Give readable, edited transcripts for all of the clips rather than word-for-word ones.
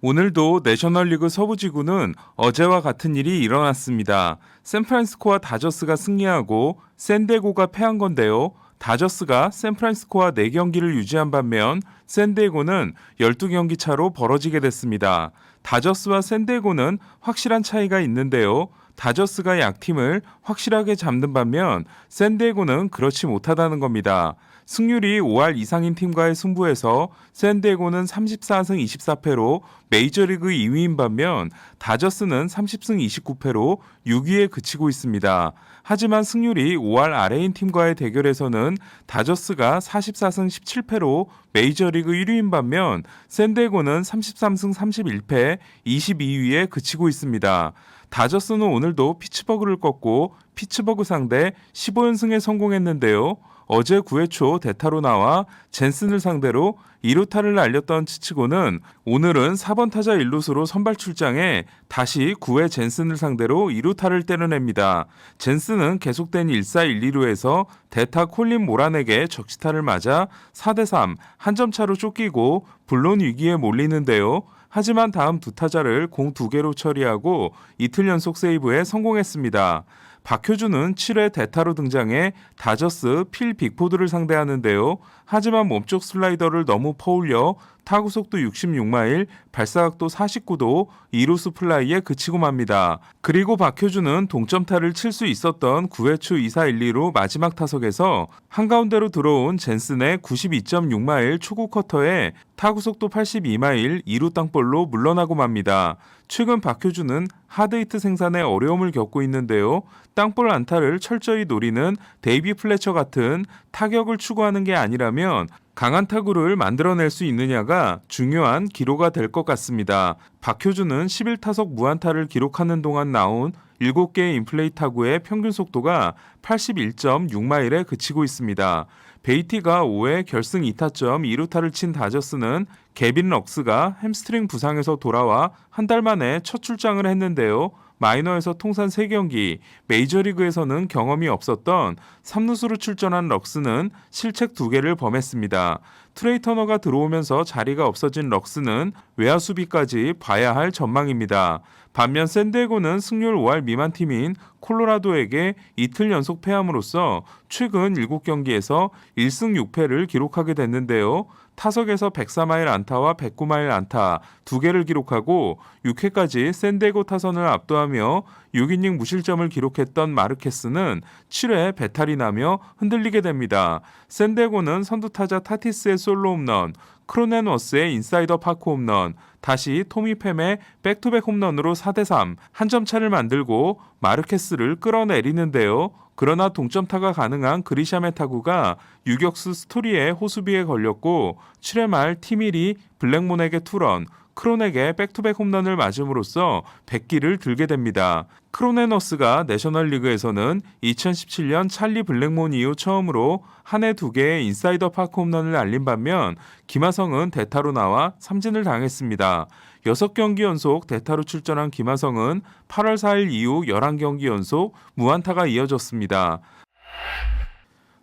오늘도 내셔널리그 서부지구는 어제와 같은 일이 일어났습니다. 샌프란시스코와 다저스가 승리하고 샌디에고가 패한 건데요. 다저스가 샌프란시스코와 4경기를 유지한 반면 샌디에고는 12경기 차로 벌어지게 됐습니다. 다저스와 샌디에고는 확실한 차이가 있는데요. 다저스가 약팀을 확실하게 잡는 반면 샌디에고는 그렇지 못하다는 겁니다. 승률이 5할 이상인 팀과의 승부에서 샌디에고는 34승 24패로 메이저리그 2위인 반면 다저스는 30승 29패로 6위에 그치고 있습니다. 하지만 승률이 5할 아래인 팀과의 대결에서는 다저스가 44승 17패로 메이저리그 1위인 반면 샌디에고는 33승 31패 22위에 그치고 있습니다. 다저스는 오늘도 피츠버그를 꺾고 피츠버그 상대 15연승에 성공했는데요. 어제 9회 초 대타로 나와 젠슨을 상대로 2루타를 날렸던 치치고는 오늘은 4번 타자 1루수로 선발 출장해 다시 9회 젠슨을 상대로 2루타를 때려냅니다. 젠슨은 계속된 1사 1, 2루에서 대타 콜린 모란에게 적시타를 맞아 4대3 한 점 차로 쫓기고 불론 위기에 몰리는데요. 하지만 다음 두 타자를 공 2개로 처리하고 이틀 연속 세이브에 성공했습니다. 박효준은 7회 대타로 등장해 다저스 필 빅포드를 상대하는데요. 하지만 몸쪽 슬라이더를 너무 퍼올려 타구 속도 66마일, 발사각도 49도, 2루수 플라이에 그치고 맙니다. 그리고 박효준은 동점타를 칠 수 있었던 9회 초 2사 1, 2루 마지막 타석에서 한가운데로 들어온 젠슨의 92.6마일 초구 커터에 타구 속도 82마일, 2루 땅볼로 물러나고 맙니다. 최근 박효준은 하드히트 생산에 어려움을 겪고 있는데요. 땅볼 안타를 철저히 노리는 데이비 플래처 같은 타격을 추구하는 게 아니라면 강한 타구를 만들어낼 수 있느냐가 중요한 기로가 될 것 같습니다. 박효준은 11타석 무안타를 기록하는 동안 나온 7개의 인플레이 타구의 평균 속도가 81.6마일에 그치고 있습니다. 베이티가 5회 결승 2타점 2루타를 친 다저스는 개빈 럭스가 햄스트링 부상에서 돌아와 한 달 만에 첫 출장을 했는데요. 마이너에서 통산 3경기, 메이저리그에서는 경험이 없었던 3루수로 출전한 럭스는 실책 2개를 범했습니다. 트레이 터너가 들어오면서 자리가 없어진 럭스는 외야 수비까지 봐야 할 전망입니다. 반면 샌디에고는 승률 5할 미만 팀인 콜로라도에게 이틀 연속 패함으로써 최근 7경기에서 1승 6패를 기록하게 됐는데요. 타석에서 104마일 안타와 109마일 안타 2개를 기록하고 6회까지 샌디에고 타선을 압도하며 6이닝 무실점을 기록했던 마르케스는 7회 배탈이 나며 흔들리게 됩니다. 샌디에고는 선두타자 타티스의 솔로 홈런, 크로넨워스의 인사이더 파크 홈런, 다시 토미 팸의 백투백 홈런으로 4대3 한 점 차를 만들고 마르케스를 끌어내리는데요. 그러나 동점타가 가능한 그리샴의 타구가 유격수 스토리의 호수비에 걸렸고 7회 말 팀1이 블랙몬에게 투런, 크론에게 백투백 홈런을 맞음으로써 100기를 들게 됩니다. 크로네너스가 내셔널리그에서는 2017년 찰리 블랙몬 이후 처음으로 한 해 2개의 인사이더 파크 홈런을 날린 반면 김하성은 대타로 나와 삼진을 당했습니다. 6경기 연속 대타로 출전한 김하성은 8월 4일 이후 11경기 연속 무안타가 이어졌습니다.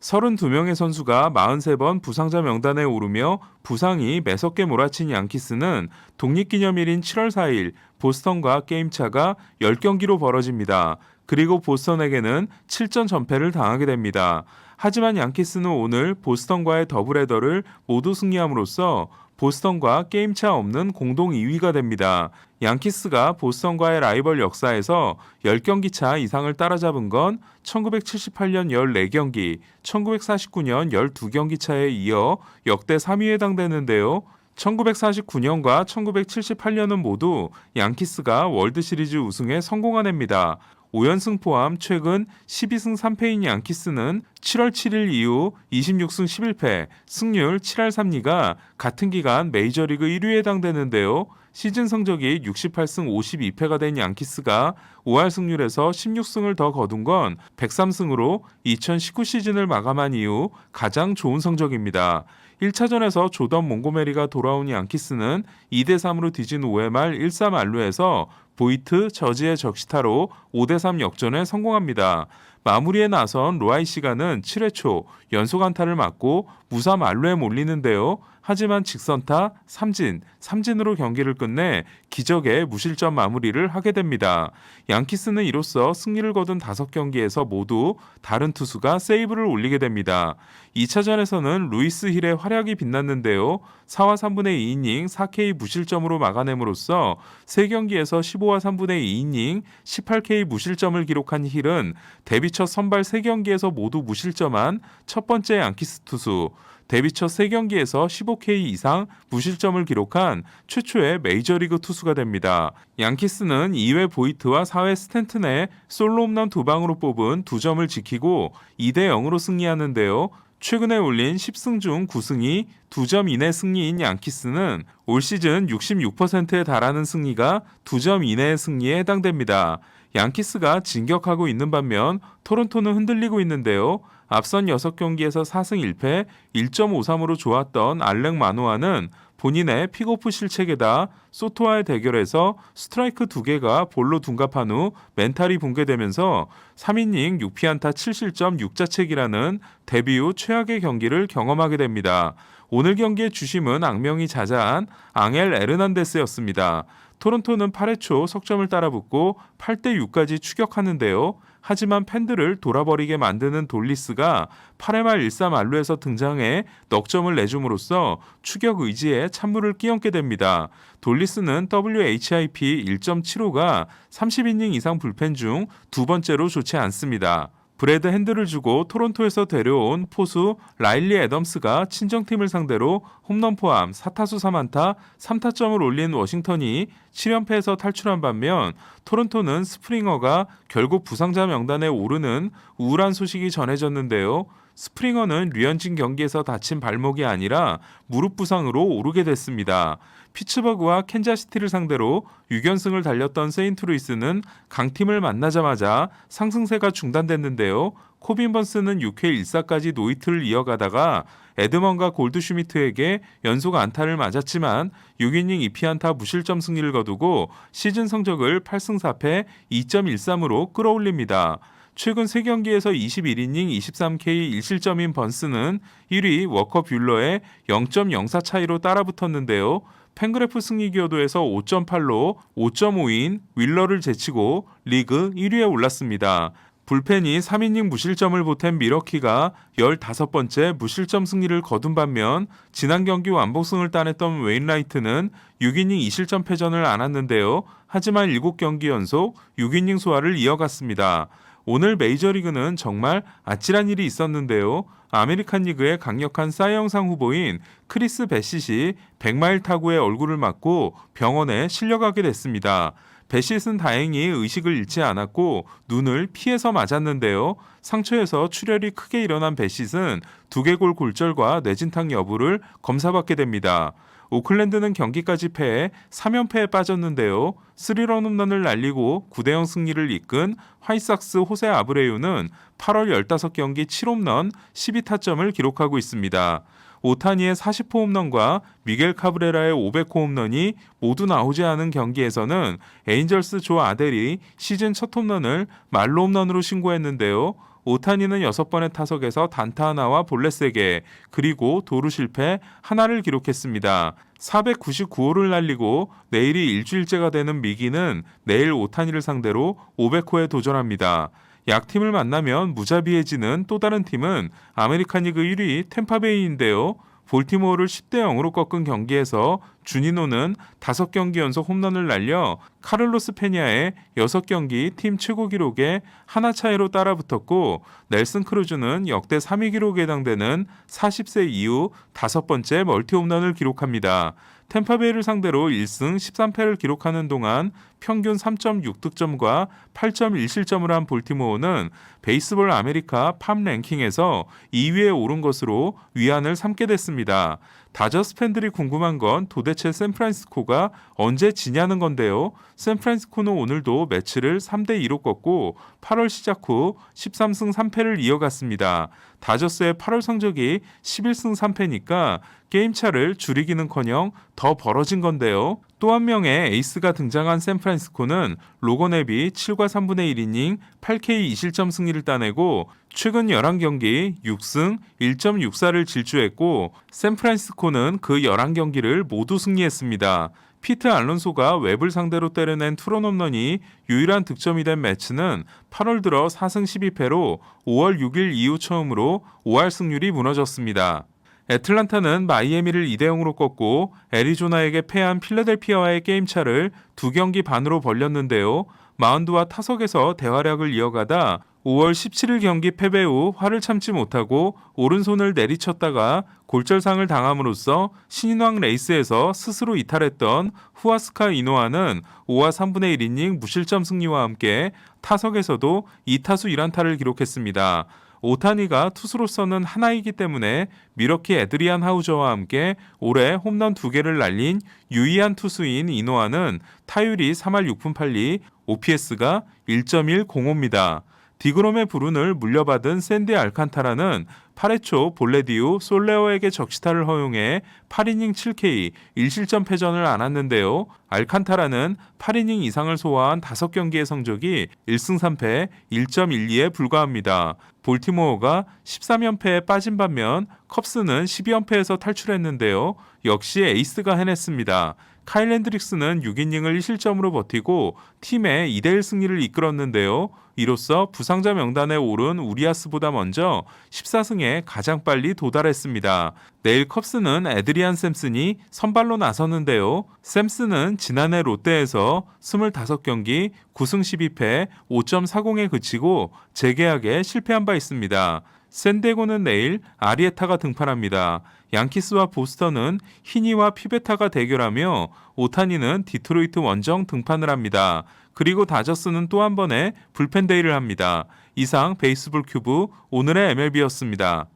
32명의 선수가 43번 부상자 명단에 오르며 부상이 매섭게 몰아친 양키스는 독립기념일인 7월 4일 보스턴과 게임차가 10경기로 벌어집니다. 그리고 보스턴에게는 7전 전패를 당하게 됩니다. 하지만 양키스는 오늘 보스턴과의 더블헤더를 모두 승리함으로써 보스턴과 게임차 없는 공동 2위가 됩니다. 양키스가 보스턴과의 라이벌 역사에서 10경기 차 이상을 따라잡은 건 1978년 14경기, 1949년 12경기 차에 이어 역대 3위에 해당되는데요. 1949년과 1978년은 모두 양키스가 월드시리즈 우승에 성공한 해입니다. 5연승 포함 최근 12승 3패인 양키스는 7월 7일 이후 26승 11패, 승률 7할 3리가 같은 기간 메이저리그 1위에 해당되는데요. 시즌 성적이 68승 52패가 된 양키스가 5할 승률에서 16승을 더 거둔 건 103승으로 2019 시즌을 마감한 이후 가장 좋은 성적입니다. 1차전에서 조던 몽고메리가 돌아온 양키스는 2대3으로 뒤진 5회 말 1-3 만루에서 보이트, 저지의 적시타로 5대3 역전에 성공합니다. 마무리에 나선 로아이시가는 7회 초 연속 안타를 맞고 무사 만루에 몰리는데요. 하지만 직선타, 삼진으로 경기를 끝내 기적의 무실점 마무리를 하게 됩니다. 양키스는 이로써 승리를 거둔 5경기에서 모두 다른 투수가 세이브를 올리게 됩니다. 2차전에서는 루이스 힐의 활약이 빛났는데요. 4와 3분의 2이닝 4K 무실점으로 막아냄으로써 3경기에서 15와 3분의 2이닝 18K 무실점을 기록한 힐은 데뷔 첫 선발 3경기에서 모두 무실점한 첫 번째 양키스 투수, 데뷔 첫 3경기에서 15K 이상 무실점을 기록한 최초의 메이저리그 투수가 됩니다. 양키스는 2회 보이트와 4회 스탠튼의 솔로 홈런 2방으로 뽑은 2점을 지키고 2대0으로 승리하는데요. 최근에 올린 10승 중 9승이 2점 이내 승리인 양키스는 올 시즌 66%에 달하는 승리가 2점 이내의 승리에 해당됩니다. 양키스가 진격하고 있는 반면 토론토는 흔들리고 있는데요. 앞선 6경기에서 4승 1패 1.53으로 좋았던 알렉 마노아는 본인의 픽오프 실책에다 소토와의 대결에서 스트라이크 2개가 볼로 둔갑한 후 멘탈이 붕괴되면서 3이닝 6피안타 7실점 6자책이라는 데뷔 후 최악의 경기를 경험하게 됩니다. 오늘 경기의 주심은 악명이 자자한 앙헬 에르난데스였습니다. 토론토는 8회 초 석점을 따라붙고 8대6까지 추격하는데요. 하지만 팬들을 돌아버리게 만드는 돌리스가 8회 말 1사 만루에서 등장해 넉점을 내줌으로써 추격 의지에 찬물을 끼얹게 됩니다. 돌리스는 WHIP 1.75가 30이닝 이상 불펜 중 두 번째로 좋지 않습니다. 브래드 핸들을 주고 토론토에서 데려온 포수 라일리 애덤스가 친정팀을 상대로 홈런 포함 4타수 3안타 3타점을 올린 워싱턴이 7연패에서 탈출한 반면 토론토는 스프링어가 결국 부상자 명단에 오르는 우울한 소식이 전해졌는데요. 스프링어는 류현진 경기에서 다친 발목이 아니라 무릎 부상으로 오르게 됐습니다. 피츠버그와 캔자시티를 상대로 6연승을 달렸던 세인트루이스는 강팀을 만나자마자 상승세가 중단됐는데요. 코빈 번스는 6회 1사까지 노히트를 이어가다가 에드먼과 골드슈미트에게 연속 안타를 맞았지만 6이닝 2피안타 무실점 승리를 거두고 시즌 성적을 8승 4패 2.13으로 끌어올립니다. 최근 3경기에서 21이닝 23K 1실점인 번스는 1위 워커 뷰러의 0.04 차이로 따라붙었는데요. 팬그래프 승리 기여도에서 5.8로 5.5인 윌러를 제치고 리그 1위에 올랐습니다. 불펜이 3이닝 무실점을 보탠 미러키가 15번째 무실점 승리를 거둔 반면 지난 경기 완봉승을 따냈던 웨인라이트는 6이닝 2실점 패전을 안았는데요. 하지만 7경기 연속 6이닝 소화를 이어갔습니다. 오늘 메이저리그는 정말 아찔한 일이 있었는데요. 아메리칸 리그의 강력한 사이 영상 후보인 크리스 배시시 100마일 타구의 얼굴을 맞고 병원에 실려가게 됐습니다. 배시스는 다행히 의식을 잃지 않았고 눈을 피해서 맞았는데요. 상처에서 출혈이 크게 일어난 배시스는 두개골 골절과 뇌진탕 여부를 검사받게 됩니다. 오클랜드는 경기까지 패해 3연패에 빠졌는데요. 3런 홈런을 날리고 9대0 승리를 이끈 화이삭스 호세 아브레유는 8월 15경기 7홈런 12타점을 기록하고 있습니다. 오타니의 40호 홈런과 미겔 카브레라의 500호 홈런이 모두 나오지 않은 경기에서는 에인절스 조 아델이 시즌 첫 홈런을 말로 홈런으로 신고했는데요. 오타니는 6번의 타석에서 단타 하나와 볼넷 3개 그리고 도루 실패 하나를 기록했습니다. 499호를 날리고 내일이 일주일째가 되는 미기는 내일 오타니를 상대로 500호에 도전합니다. 약팀을 만나면 무자비해지는 또 다른 팀은 아메리칸 리그 1위 템파베이인데요. 볼티모어를 10대0으로 꺾은 경기에서 주니노는 5경기 연속 홈런을 날려 카를로스 페냐의 6경기 팀 최고 기록에 하나 차이로 따라붙었고 넬슨 크루즈는 역대 3위 기록에 해당되는 40세 이후 5번째 멀티 홈런을 기록합니다. 템파베이를 상대로 1승 13패를 기록하는 동안 평균 3.6득점과 8.1실점을 한 볼티모어는 베이스볼 아메리카 팝 랭킹에서 2위에 오른 것으로 위안을 삼게 됐습니다. 다저스 팬들이 궁금한 건 도대체 샌프란시스코가 언제 지냐는 건데요. 샌프란시스코는 오늘도 매치를 3대2로 꺾고 8월 시작 후 13승 3패를 이어갔습니다. 다저스의 8월 성적이 11승 3패니까 게임차를 줄이기는커녕 더 벌어진 건데요. 또 한 명의 에이스가 등장한 샌프란시스코는 로건 앱이 7과 3분의 1이닝 8K 2실점 승리를 따내고 최근 11경기 6승 1.64를 질주했고 샌프란시스코는 그 11경기를 모두 승리했습니다. 피트 알론소가 웹을 상대로 때려낸 투런 홈런이 유일한 득점이 된 매치는 8월 들어 4승 12패로 5월 6일 이후 처음으로 5할 승률이 무너졌습니다. 애틀란타는 마이애미를 2대0으로 꺾고 애리조나에게 패한 필라델피아와의 게임차를 2경기 반으로 벌렸는데요. 마운드와 타석에서 대활약을 이어가다 5월 17일 경기 패배 후 화를 참지 못하고 오른손을 내리쳤다가 골절상을 당함으로써 신인왕 레이스에서 스스로 이탈했던 후아스카 이노아는 5와 3분의 1이닝 무실점 승리와 함께 타석에서도 2타수 1안타를 기록했습니다. 오타니가 투수로서는 하나이기 때문에 미러키 애드리안 하우저와 함께 올해 홈런 2개를 날린 유의한 투수인 이노아는 타율이 3할 6푼 8리, OPS가 1.105입니다. 디그롬의 불운을 물려받은 샌디 알칸타라는 8회 초 볼레디우 솔레어에게 적시타를 허용해 8이닝 7K 1실점 패전을 안았는데요. 알칸타라는 8이닝 이상을 소화한 5경기의 성적이 1승 3패 1.12에 불과합니다. 볼티모어가 13연패에 빠진 반면 컵스는 12연패에서 탈출했는데요. 역시 에이스가 해냈습니다. 카일 헨드릭스는 6이닝을 1실점으로 버티고 팀의 2대1 승리를 이끌었는데요. 이로써 부상자 명단에 오른 우리아스보다 먼저 14승에 가장 빨리 도달했습니다. 내일 컵스는 애드리안 샘슨이 선발로 나섰는데요. 샘슨은 지난해 롯데에서 25경기 9승 12패 5.40에 그치고 재계약에 실패한 바 있습니다. 샌디에고는 내일 아리에타가 등판합니다. 양키스와 보스턴은 히니와 피베타가 대결하며 오타니는 디트로이트 원정 등판을 합니다. 그리고 다저스는 또 한 번의 불펜 데이를 합니다. 이상 베이스볼 큐브 오늘의 MLB였습니다.